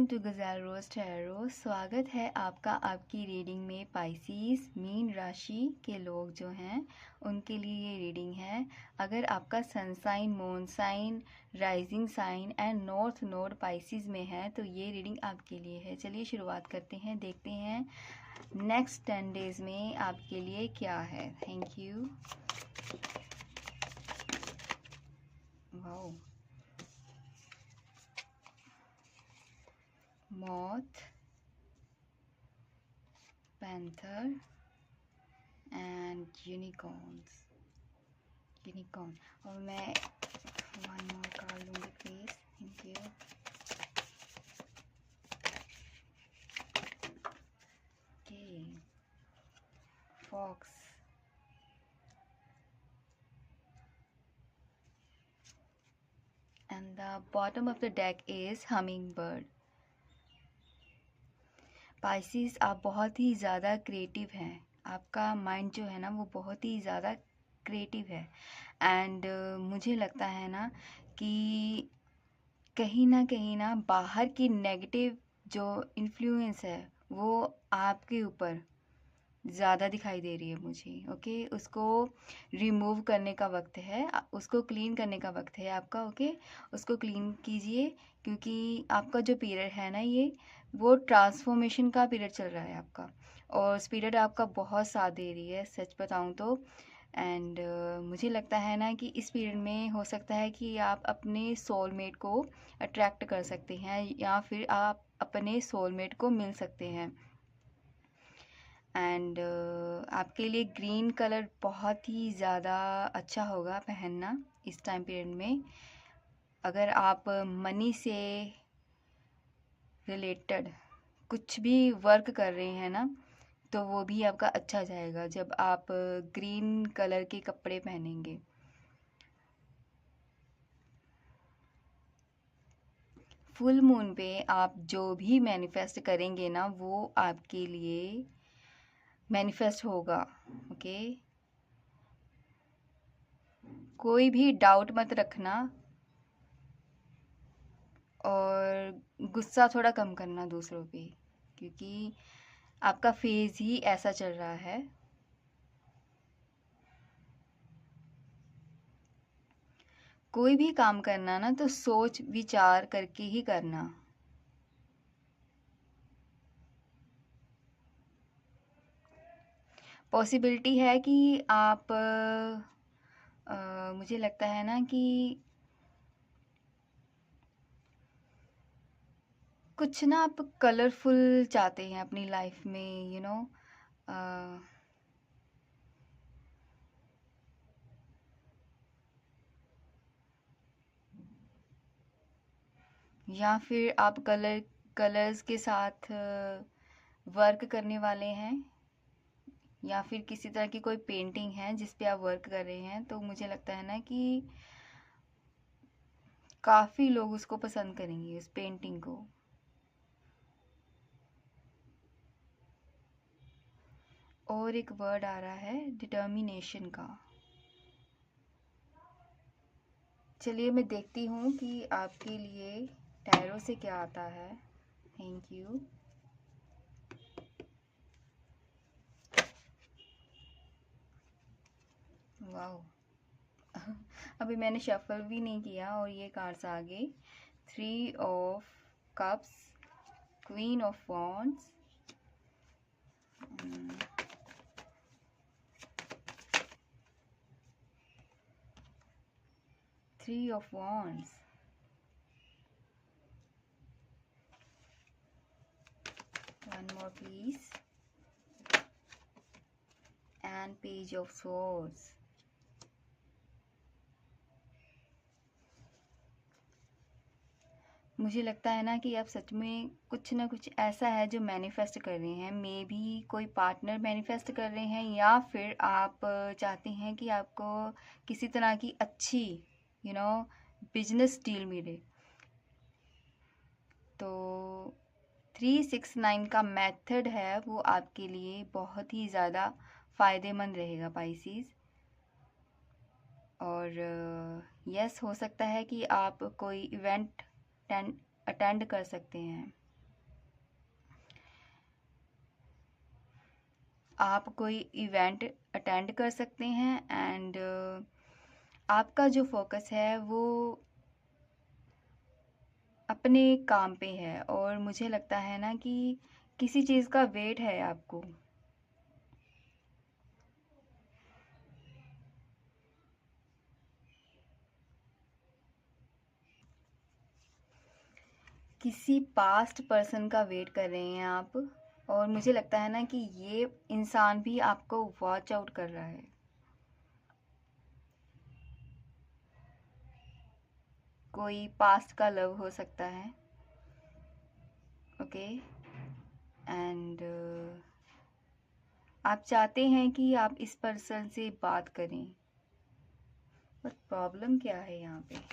To गज़ेल rose tarot. स्वागत है आपका आपकी रीडिंग में। पाइसीज़ मीन राशि के लोग जो हैं उनके लिए ये रीडिंग है। अगर आपका sun sign, moon sign, rising sign and north node Pisces में है तो ये रीडिंग आपके लिए है। चलिए शुरुआत करते हैं, देखते हैं नेक्स्ट 10 डेज़ में आपके लिए क्या है। Thank you. Wow, moth, panther and unicorn. और मैं वन मोर कार्ड लूँगी please. Thank you. Okay, fox and the bottom of the deck is hummingbird. Pisces, आप बहुत ही ज़्यादा क्रिएटिव हैं। आपका माइंड जो है ना वो बहुत ही ज़्यादा क्रिएटिव है। एंड मुझे लगता है ना कि कहीं ना बाहर की नेगेटिव जो इन्फ्लुएंस है वो आपके ऊपर ज़्यादा दिखाई दे रही है मुझे। ओके, उसको रिमूव करने का वक्त है, उसको क्लीन करने का वक्त है आपका। ओके, उसको क्लीन कीजिए क्योंकि आपका जो पीरियड है ना ये वो ट्रांसफॉर्मेशन का पीरियड चल रहा है आपका, और स्पिरिट आपका बहुत साथ दे रही है सच बताऊँ तो। एंड मुझे लगता है ना कि इस पीरियड में हो सकता है कि आप अपने सोलमेट को अट्रैक्ट कर सकते हैं या फिर आप अपने सोलमेट को मिल सकते हैं। एंड आपके लिए ग्रीन कलर बहुत ही ज़्यादा अच्छा होगा पहनना इस टाइम पीरियड में। अगर आप मनी से रिलेटेड कुछ भी वर्क कर रहे हैं ना तो वो भी आपका अच्छा जाएगा जब आप ग्रीन कलर के कपड़े पहनेंगे। फुल मून पे आप जो भी मैनिफेस्ट करेंगे ना वो आपके लिए मैनिफेस्ट होगा। ओके, कोई भी डाउट मत रखना और गुस्सा थोड़ा कम करना दूसरों पे, क्योंकि आपका फेज ही ऐसा चल रहा है। कोई भी काम करना ना तो सोच विचार करके ही करना। पॉसिबिलिटी है कि आप मुझे लगता है ना कि कुछ ना आप कलरफुल चाहते हैं अपनी लाइफ में, या फिर आप कलर्स के साथ वर्क करने वाले हैं, या फिर किसी तरह की कोई पेंटिंग है जिस पे आप वर्क कर रहे हैं। तो मुझे लगता है ना कि काफ़ी लोग उसको पसंद करेंगे, उस पेंटिंग को। और एक वर्ड आ रहा है डिटर्मिनेशन का। चलिए मैं देखती हूँ कि आपके लिए टैरो से क्या आता है। Thank you. वाओ, अभी मैंने शफल भी नहीं किया और ये कार्ड्स आ गए। 3 of cups, queen of wands, 3 of wands, one more please, and page of swords. मुझे लगता है ना कि आप सच में कुछ ना कुछ ऐसा है जो मैनिफेस्ट कर रहे हैं। मे बी कोई पार्टनर मैनिफेस्ट कर रहे हैं, या फिर आप चाहते हैं कि आपको किसी तरह की अच्छी बिजनेस डील मिले। तो 369 का मेथड है वो आपके लिए बहुत ही ज़्यादा फ़ायदेमंद रहेगा पाइसीज़। और यस, हो सकता है कि आप कोई इवेंट अटेंड कर सकते हैं। आप कोई इवेंट अटेंड कर सकते हैं एंड आपका जो फोकस है वो अपने काम पे है और मुझे लगता है ना कि किसी चीज़ का वेट है आपको। किसी पास्ट पर्सन का वेट कर रहे हैं आप और मुझे लगता है ना कि ये इंसान भी आपको वॉच आउट कर रहा है। कोई पास्ट का लव हो सकता है। ओके एंड आप चाहते हैं कि आप इस पर्सन से बात करें, पर प्रॉब्लम क्या है यहाँ पे?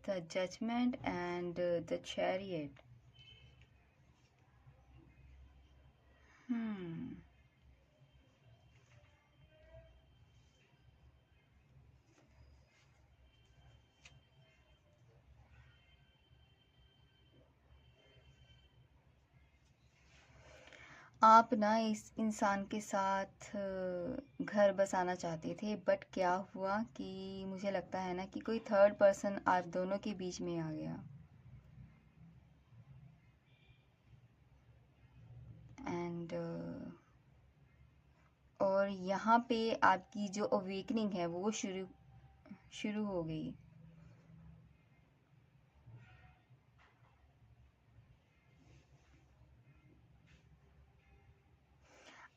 The judgement and the chariot. हम्म आप ना इस इंसान के साथ घर बसाना चाहते थे, बट क्या हुआ कि मुझे लगता है ना कि कोई थर्ड पर्सन आप दोनों के बीच में आ गया एंड और यहाँ पे आपकी जो अवेकनिंग है वो शुरू शुरू हो गई।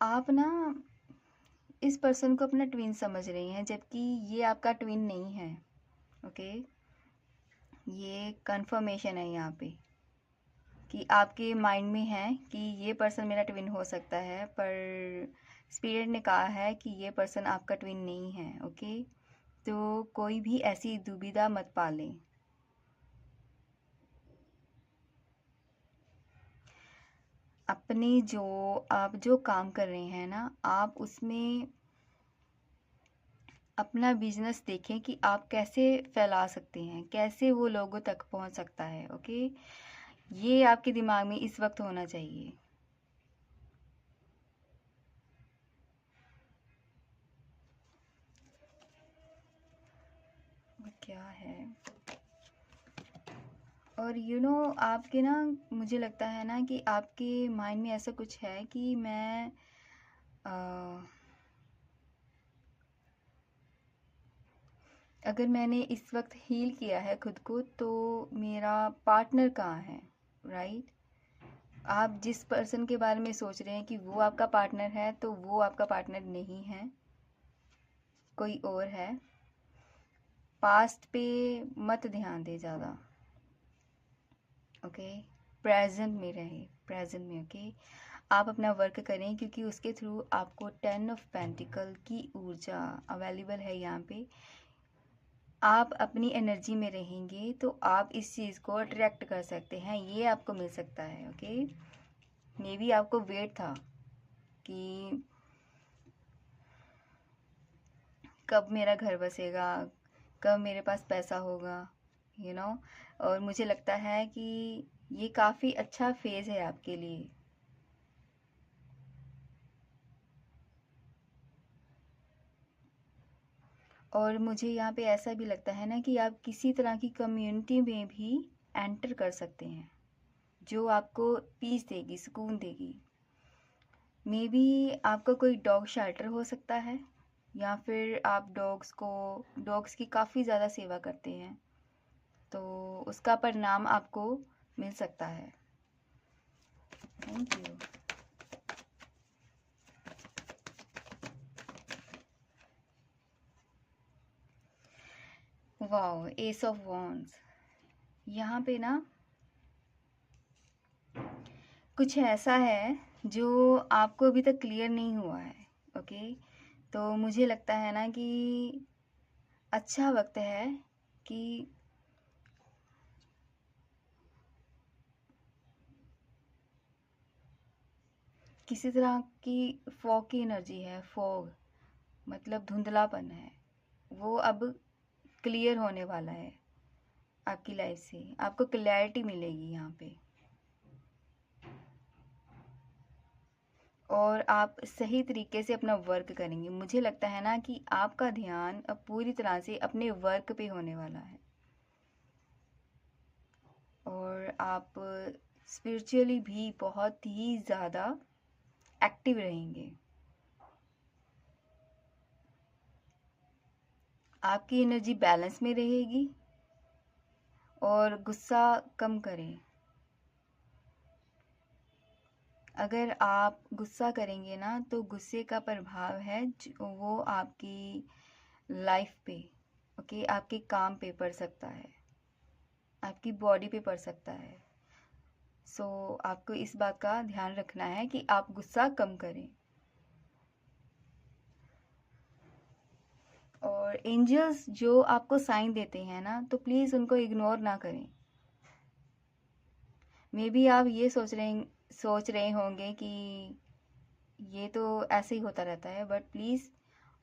आप ना इस पर्सन को अपना ट्विन समझ रही हैं, जबकि ये आपका ट्विन नहीं है। ओके, ये कंफर्मेशन है यहाँ पे कि आपके माइंड में है कि ये पर्सन मेरा ट्विन हो सकता है, पर स्पिरिट ने कहा है कि ये पर्सन आपका ट्विन नहीं है। ओके, तो कोई भी ऐसी दुविधा मत पालें। अपने जो आप जो काम कर रहे हैं ना, आप उसमें अपना बिजनेस देखें कि आप कैसे फैला सकते हैं, कैसे वो लोगों तक पहुंच सकता है। ओके, ये आपके दिमाग में इस वक्त होना चाहिए। और क्या है, और आपके ना, मुझे लगता है ना कि आपके माइंड में ऐसा कुछ है कि मैं अगर मैंने इस वक्त हील किया है खुद को, तो मेरा पार्टनर कहाँ है? राइट, आप जिस पर्सन के बारे में सोच रहे हैं कि वो आपका पार्टनर है, तो वो आपका पार्टनर नहीं है, कोई और है। पास्ट पे मत ध्यान दे ज़्यादा। ओके, प्रेजेंट में रहे, प्रेजेंट में। ओके, आप अपना वर्क करें क्योंकि उसके थ्रू आपको 10 ऑफ पेंटिकल की ऊर्जा अवेलेबल है यहाँ पे। आप अपनी एनर्जी में रहेंगे तो आप इस चीज़ को अट्रैक्ट कर सकते हैं, ये आपको मिल सकता है। ओके, मे बी आपको वेट था कि कब मेरा घर बसेगा, कब मेरे पास पैसा होगा, यू you नो know? और मुझे लगता है कि ये काफ़ी अच्छा फेज़ है आपके लिए। और मुझे यहाँ पे ऐसा भी लगता है ना कि आप किसी तरह की कम्युनिटी में भी एंटर कर सकते हैं जो आपको पीस देगी, सुकून देगी। मे बी आपका कोई डॉग शेल्टर हो सकता है, या फिर आप डॉग्स की काफ़ी ज़्यादा सेवा करते हैं, तो उसका परिणाम आपको मिल सकता है। Thank you. Wow, S of wands. यहाँ पे ना कुछ ऐसा है जो आपको अभी तक क्लियर नहीं हुआ है। ओके, तो मुझे लगता है ना कि अच्छा वक्त है कि किसी तरह की फॉग की एनर्जी है। फॉग मतलब धुंधलापन है। वो अब क्लियर होने वाला है आपकी लाइफ से। आपको क्लैरिटी मिलेगी यहाँ पे, और आप सही तरीके से अपना वर्क करेंगे। मुझे लगता है ना कि आपका ध्यान अब पूरी तरह से अपने वर्क पे होने वाला है, और आप स्पिरिचुअली भी बहुत ही ज़्यादा एक्टिव रहेंगे। आपकी एनर्जी बैलेंस में रहेगी, और गुस्सा कम करें। अगर आप गुस्सा करेंगे ना, तो गुस्से का प्रभाव है वो आपकी लाइफ पे, ओके, आपके काम पे पड़ सकता है, आपकी बॉडी पे पड़ सकता है। सो आपको इस बात का ध्यान रखना है कि आप गुस्सा कम करें। और एंजल्स जो आपको साइन देते हैं ना, तो प्लीज़ उनको इग्नोर ना करें। मे बी आप ये सोच रहे होंगे कि ये तो ऐसे ही होता रहता है, बट प्लीज़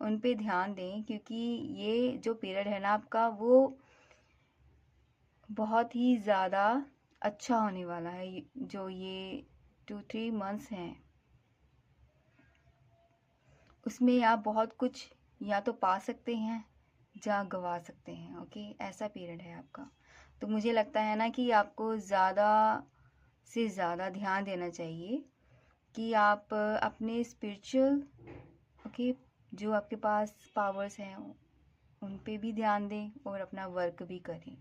उन पे ध्यान दें, क्योंकि ये जो पीरियड है ना आपका, वो बहुत ही ज़्यादा अच्छा होने वाला है। जो ये 2-3 मंथ्स हैं, उसमें आप बहुत कुछ या तो पा सकते हैं या गवा सकते हैं, ओके, ऐसा पीरियड है आपका। तो मुझे लगता है ना कि आपको ज़्यादा से ज़्यादा ध्यान देना चाहिए कि आप अपने स्पिरिचुअल, ओके, जो आपके पास पावर्स हैं उन पे भी ध्यान दें, और अपना वर्क भी करें,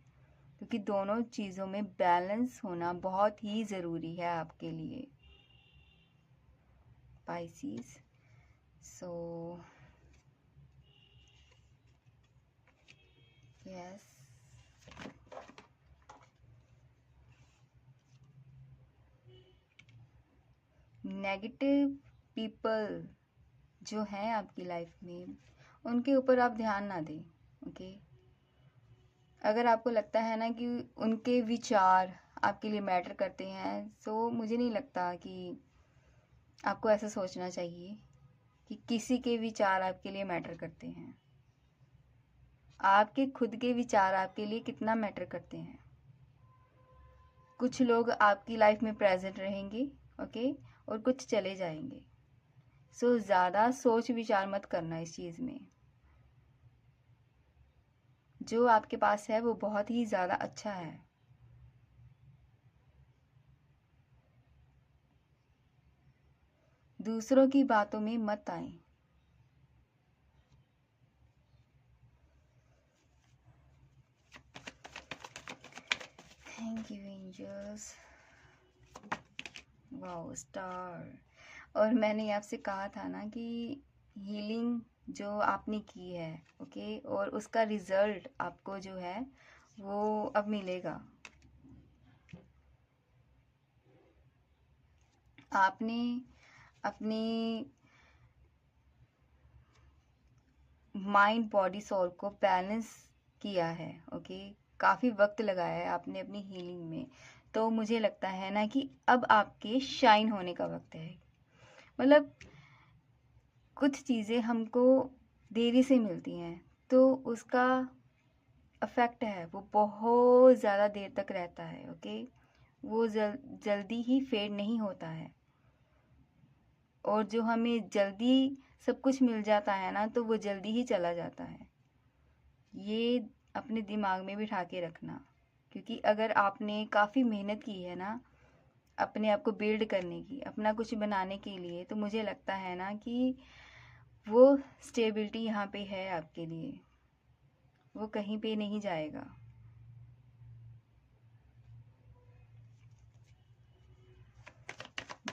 क्योंकि दोनों चीज़ों में बैलेंस होना बहुत ही ज़रूरी है आपके लिए, Pisces. So yes, negative people जो हैं आपकी लाइफ में, उनके ऊपर आप ध्यान ना दें, ओके। अगर आपको लगता है ना कि उनके विचार आपके लिए मैटर करते हैं, तो मुझे नहीं लगता कि आपको ऐसा सोचना चाहिए कि किसी के विचार आपके लिए मैटर करते हैं। आपके खुद के विचार आपके लिए कितना मैटर करते हैं। कुछ लोग आपकी लाइफ में प्रेजेंट रहेंगे, ओके, और कुछ चले जाएंगे। सो ज़्यादा सोच विचार मत करना इस चीज़ में। जो आपके पास है वो बहुत ही ज़्यादा अच्छा है। दूसरों की बातों में मत आए। Thank you angels. Wow, star. और मैंने आपसे कहा था ना कि हीलिंग जो आपने की है, ओके, और उसका रिजल्ट आपको जो है वो अब मिलेगा। आपने अपनी माइंड बॉडी सोल को बैलेंस किया है, ओके, काफ़ी वक्त लगाया है आपने अपनी हीलिंग में। तो मुझे लगता है ना कि अब आपके शाइन होने का वक्त है। मतलब कुछ चीज़ें हमको देरी से मिलती हैं, तो उसका अफेक्ट है वो बहुत ज़्यादा देर तक रहता है, ओके। वो जल्दी ही फेड नहीं होता है। और जो हमें जल्दी सब कुछ मिल जाता है ना, तो वो जल्दी ही चला जाता है। ये अपने दिमाग में बिठा के रखना, क्योंकि अगर आपने काफ़ी मेहनत की है ना अपने आप को बिल्ड करने की, अपना कुछ बनाने के लिए, तो मुझे लगता है ना कि वो स्टेबिलिटी यहाँ पे है आपके लिए, वो कहीं पे नहीं जाएगा।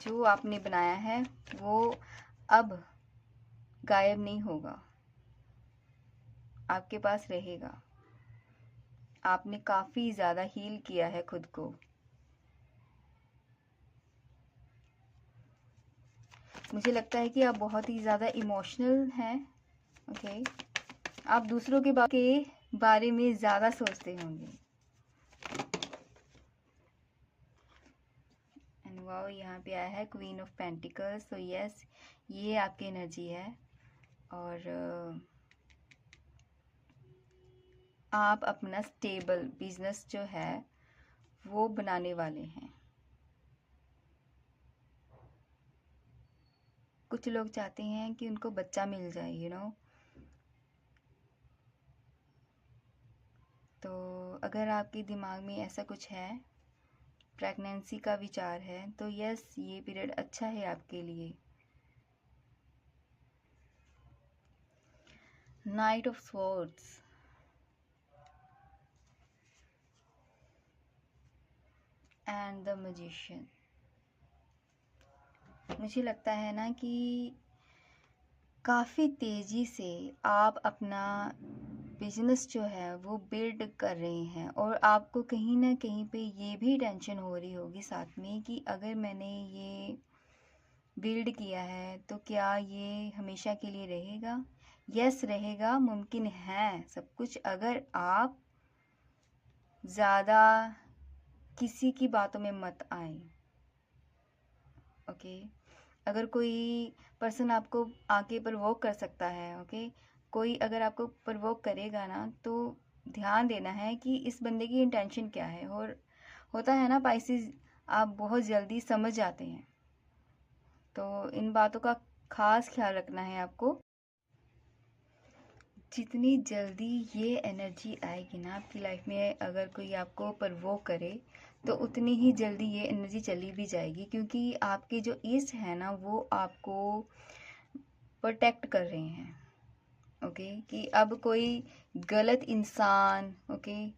जो आपने बनाया है वो अब गायब नहीं होगा, आपके पास रहेगा। आपने काफ़ी ज़्यादा हील किया है खुद को। मुझे लगता है कि आप बहुत ही ज़्यादा इमोशनल हैं, ओके। आप दूसरों के बारे में ज़्यादा सोचते होंगे। एंड वाओ, यहाँ पे आया है क्वीन ऑफ पेंटिकल्स। तो यस, ये आपकी एनर्जी है। और आप अपना स्टेबल बिजनेस जो है वो बनाने वाले हैं। कुछ लोग चाहते हैं कि उनको बच्चा मिल जाए, तो अगर आपके दिमाग में ऐसा कुछ है, प्रेगनेंसी का विचार है, तो यस, ये पीरियड अच्छा है आपके लिए। Night of swords and the magician. मुझे लगता है ना कि काफ़ी तेज़ी से आप अपना बिजनेस जो है वो बिल्ड कर रहे हैं, और आपको कहीं ना कहीं पे ये भी टेंशन हो रही होगी साथ में कि अगर मैंने ये बिल्ड किया है तो क्या ये हमेशा के लिए रहेगा। यस, रहेगा, मुमकिन है सब कुछ, अगर आप ज़्यादा किसी की बातों में मत आए। ओके, अगर कोई पर्सन आपको आके प्रवोक कर सकता है, ओके, कोई अगर आपको प्रवोक करेगा ना, तो ध्यान देना है कि इस बंदे की इंटेंशन क्या है। और होता है ना पाइसेस, आप बहुत जल्दी समझ जाते हैं, तो इन बातों का खास ख्याल रखना है आपको। जितनी जल्दी ये एनर्जी आएगी ना आपकी लाइफ में, अगर कोई आपको प्रवोक करे, तो उतनी ही जल्दी ये एनर्जी चली भी जाएगी, क्योंकि आपके जो ईस्ट है ना वो आपको प्रोटेक्ट कर रहे हैं। ओके, कि अब कोई गलत इंसान, ओके,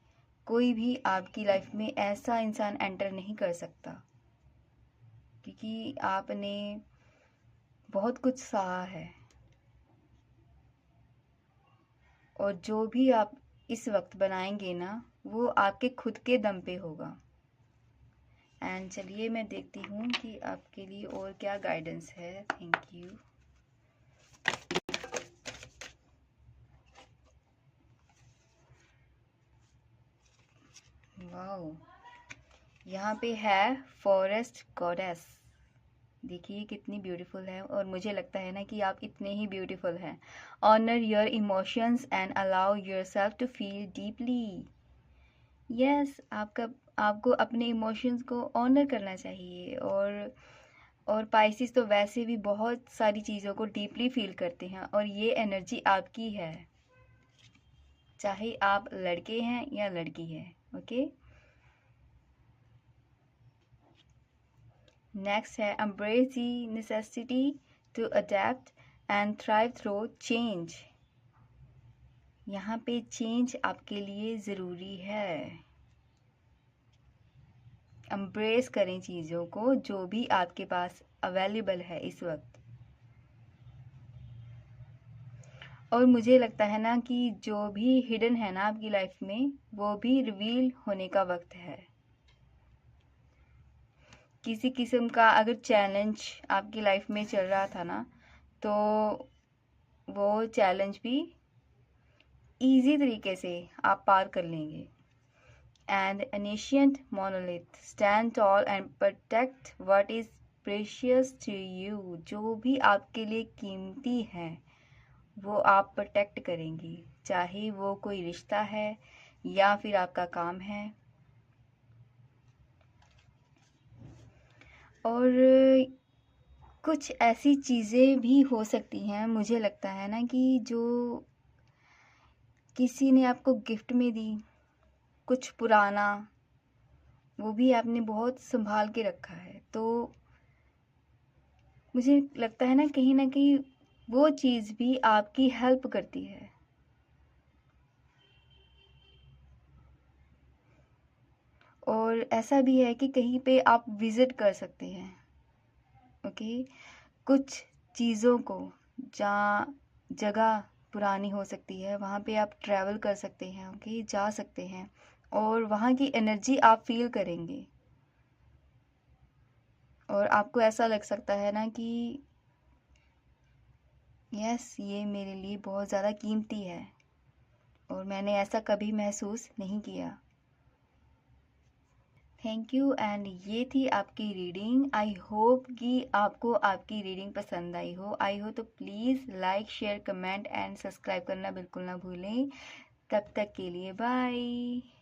कोई भी आपकी लाइफ में ऐसा इंसान एंटर नहीं कर सकता, क्योंकि आपने बहुत कुछ सहा है, और जो भी आप इस वक्त बनाएंगे ना वो आपके खुद के दम पे होगा। एंड चलिए मैं देखती हूँ कि आपके लिए और क्या गाइडेंस है। Thank you. वाओ, यहाँ पे है फॉरेस्ट गॉडेस। देखिए कितनी ब्यूटीफुल है, और मुझे लगता है ना कि आप इतने ही ब्यूटीफुल हैं। Honour your emotions and allow yourself to feel deeply. Yes, आपको अपने इमोशंस को ऑनर करना चाहिए, और पाइसिस तो वैसे भी बहुत सारी चीज़ों को डीपली फील करते हैं, और ये एनर्जी आपकी है, चाहे आप लड़के हैं या लड़की है। ओके, नेक्स्ट है embrace the necessity to adapt and thrive through change. यहाँ पे चेंज आपके लिए ज़रूरी है। एम्ब्रेस करें चीज़ों को जो भी आपके पास अवेलेबल है इस वक्त। और मुझे लगता है ना कि जो भी हिडन है ना आपकी लाइफ में, वो भी रिवील होने का वक्त है। किसी किस्म का अगर चैलेंज आपकी लाइफ में चल रहा था ना, तो वो चैलेंज भी इजी तरीके से आप पार कर लेंगे। And an ancient monolith stand tall and protect what is precious to you। जो भी आपके लिए कीमती है वो आप प्रोटेक्ट करेंगी, चाहे वो कोई रिश्ता है या फिर आपका काम है। और कुछ ऐसी चीज़ें भी हो सकती हैं, मुझे लगता है ना, कि जो किसी ने आपको गिफ्ट में दी, कुछ पुराना, वो भी आपने बहुत संभाल के रखा है। तो मुझे लगता है ना कहीं वो चीज़ भी आपकी हेल्प करती है। और ऐसा भी है कि कहीं पे आप विज़िट कर सकते हैं। ओके, कुछ चीज़ों को, जहाँ जगह पुरानी हो सकती है वहाँ पे आप ट्रैवल कर सकते हैं। ओके, जा सकते हैं, और वहाँ की एनर्जी आप फील करेंगे, और आपको ऐसा लग सकता है ना कि यस, ये मेरे लिए बहुत ज़्यादा कीमती है, और मैंने ऐसा कभी महसूस नहीं किया। Thank you. एंड ये थी आपकी रीडिंग। आई होप कि आपको आपकी रीडिंग पसंद आई हो तो please like, share, comment and subscribe करना बिल्कुल ना भूलें। तब तक के लिए बाय।